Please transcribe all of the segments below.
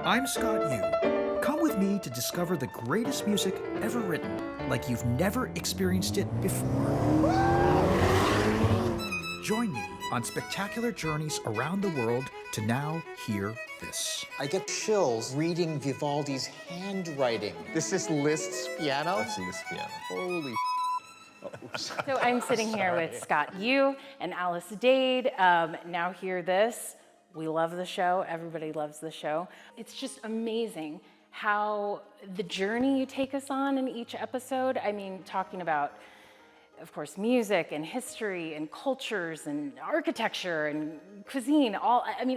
I'm Scott Yu. Come with me to discover the greatest music ever written, like you've never experienced it before. Join me on spectacular journeys around the world to now hear this. I get chills reading Vivaldi's handwriting. This is Liszt's piano? That's Liszt's piano. Holy So I'm sitting here with Scott Yu and Alice Dade. Now hear this. We love the show. Everybody loves the show. It's just amazing how the journey you take us on in each episode. I mean, talking about, of course, music and history and cultures and architecture and cuisine,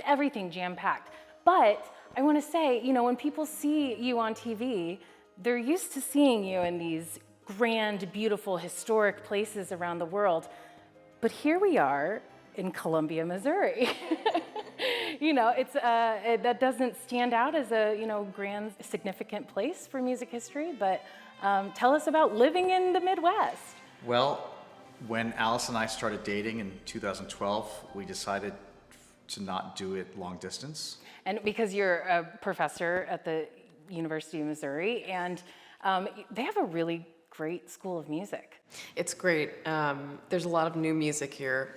everything jam-packed. But I want to say, when people see you on TV, they're used to seeing you in these grand, beautiful, historic places around the world. But here we are in Columbia, Missouri. That doesn't stand out as a, grand, significant place for music history, but tell us about living in the Midwest. Well, when Alice and I started dating in 2012, we decided to not do it long distance. And because you're a professor at the University of Missouri, and they have a really great school of music. It's great. There's a lot of new music here,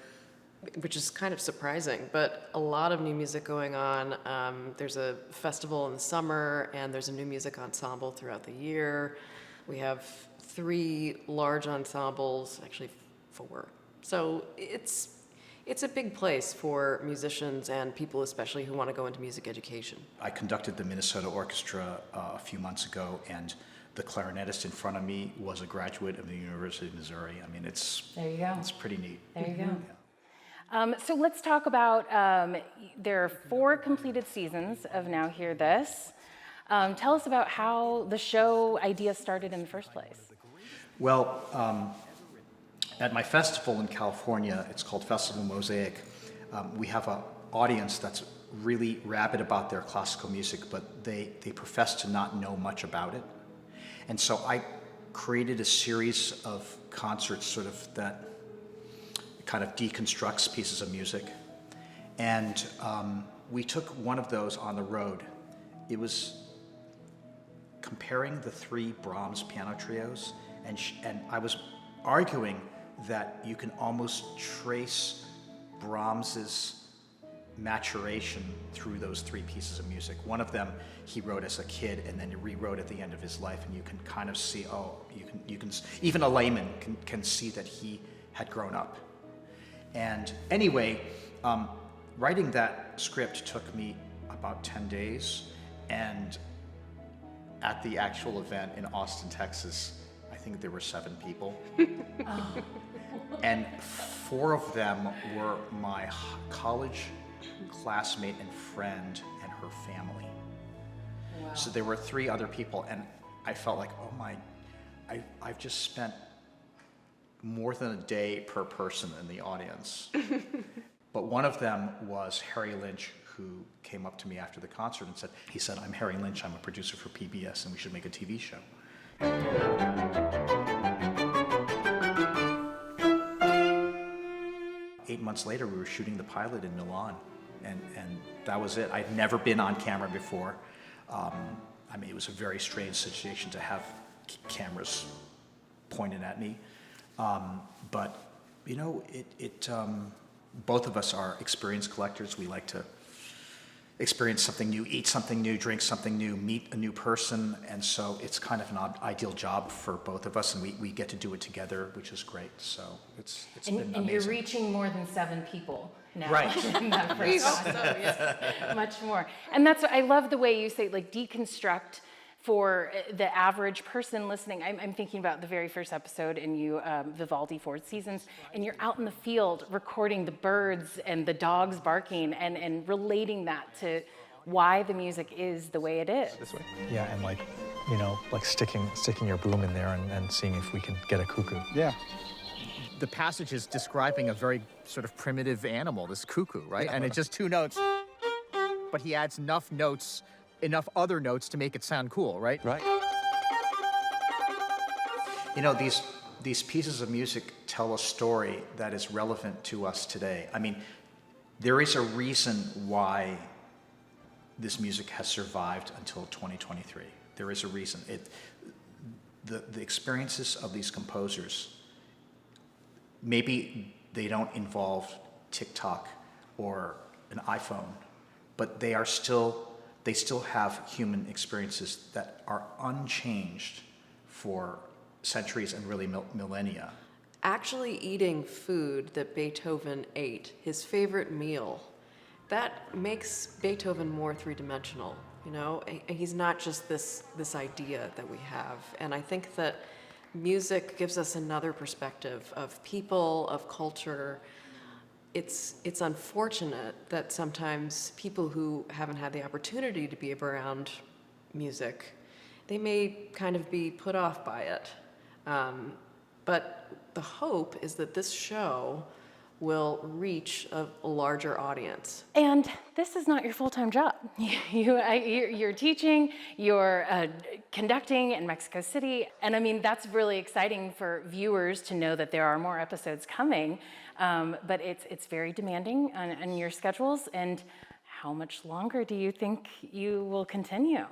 which is kind of surprising, but a lot of new music going on. There's a festival in the summer, and there's a new music ensemble throughout the year. We have 3 large ensembles, actually 4. So it's a big place for musicians and people especially who want to go into music education. I conducted the Minnesota Orchestra a few months ago, and the clarinetist in front of me was a graduate of the University of Missouri. I mean, There you go. it's pretty neat. There you go. Yeah. So let's talk about, there are 4 completed seasons of Now Hear This. Tell us about how the show idea started in the first place. Well, at my festival in California, it's called Festival Mosaic, we have an audience that's really rabid about their classical music, but they profess to not know much about it. And so I created a series of concerts sort of that kind of deconstructs pieces of music. And we took one of those on the road. It was comparing the 3 Brahms piano trios, and I was arguing that you can almost trace Brahms's maturation through those 3 pieces of music. One of them he wrote as a kid and then he rewrote at the end of his life, and you can kind of see, you can even a layman can see that he had grown up. And anyway, writing that script took me about 10 days, and at the actual event in Austin, Texas, I think there were 7 people. Oh. And 4 of them were my college classmate and friend and her family. Wow. So there were 3 other people, and I felt like, I've just spent more than a day per person in the audience. But one of them was Harry Lynch, who came up to me after the concert and said, I'm Harry Lynch, I'm a producer for PBS, and we should make a TV show. 8 months later, we were shooting the pilot in Milan, and that was it. I'd never been on camera before. It was a very strange situation to have cameras pointed at me. But both of us are experienced collectors. We like to experience something new, eat something new, drink something new, meet a new person, and so it's kind of an ideal job for both of us, and we get to do it together, which is great. So it's been amazing. And you're reaching more than 7 people now. Right. In that first much more. And that's what I love, the way you say, like, deconstruct for the average person listening. I'm thinking about the very first episode in Vivaldi 4 Seasons, and you're out in the field recording the birds and the dogs barking and relating that to why the music is the way it is. This way. Yeah, and like sticking your broom in there and seeing if we can get a cuckoo. Yeah. The passage is describing a very sort of primitive animal, this cuckoo, right? And it's just 2 notes, but he adds enough other notes to make it sound cool, right? Right. These pieces of music tell a story that is relevant to us today. There is a reason why this music has survived until 2023. There is a reason. The experiences of these composers, maybe they don't involve TikTok or an iPhone, but they still have human experiences that are unchanged for centuries and really millennia. Actually eating food that Beethoven ate, his favorite meal, that makes Beethoven more three-dimensional. You know, he's not just this idea that we have. And I think that music gives us another perspective of people, of culture. It's unfortunate that sometimes people who haven't had the opportunity to be around music, they may kind of be put off by it. But the hope is that this show will reach a larger audience. And this is not your full-time job. You're teaching, you're conducting in Mexico City, and I mean, that's really exciting for viewers to know that there are more episodes coming, but it's very demanding on your schedules. And how much longer do you think you will continue?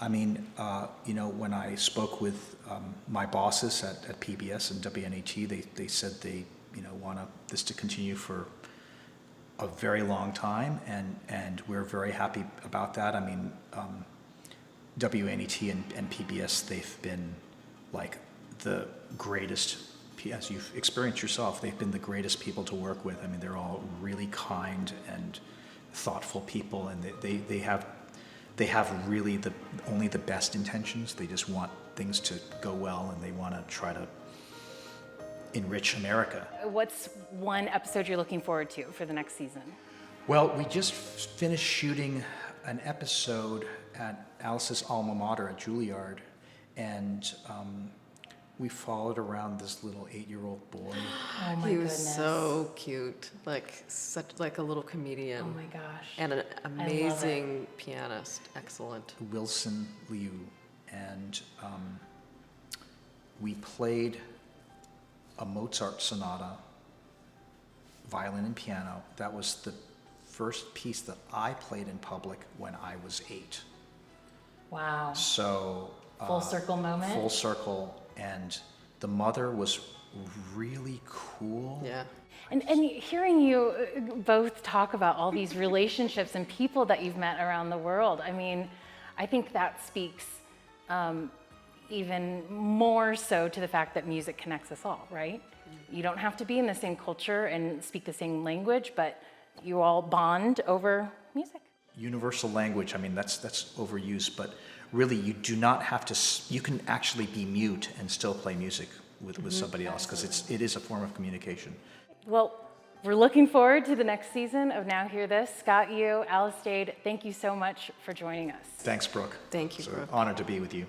I mean, when I spoke with my bosses at PBS and WNET, they said they want this to continue for a very long time, and we're very happy about that. I mean, WNET and PBS, they've been like the greatest, as you've experienced yourself, they've been the greatest people to work with. I mean, they're all really kind and thoughtful people, and they have really only the best intentions. They just want things to go well, and they want to try to enrich America. What's one episode you're looking forward to for the next season? Well, we just finished shooting an episode at Alice's alma mater at Juilliard, and we followed around this little 8-year-old boy. Oh my He was goodness. so cute, such a little comedian. Oh my gosh. And an amazing pianist, excellent. Wilson Liu, and we played a Mozart sonata, violin and piano. That was the first piece that I played in public when I was 8. Wow. So Full circle moment. Full circle, and the mother was really cool. Yeah. And hearing you both talk about all these relationships and people that you've met around the world, I mean, I think that speaks even more so to the fact that music connects us all, right? You don't have to be in the same culture and speak the same language, but you all bond over music. Universal language, I mean, that's overused, but really you do not have to, you can actually be mute and still play music with somebody else, because it is a form of communication. Well, we're looking forward to the next season of Now Hear This. Scott, Alice Dade, thank you so much for joining us. Thanks, Brooke. Thank you, It's Brooke. an honor to be with you.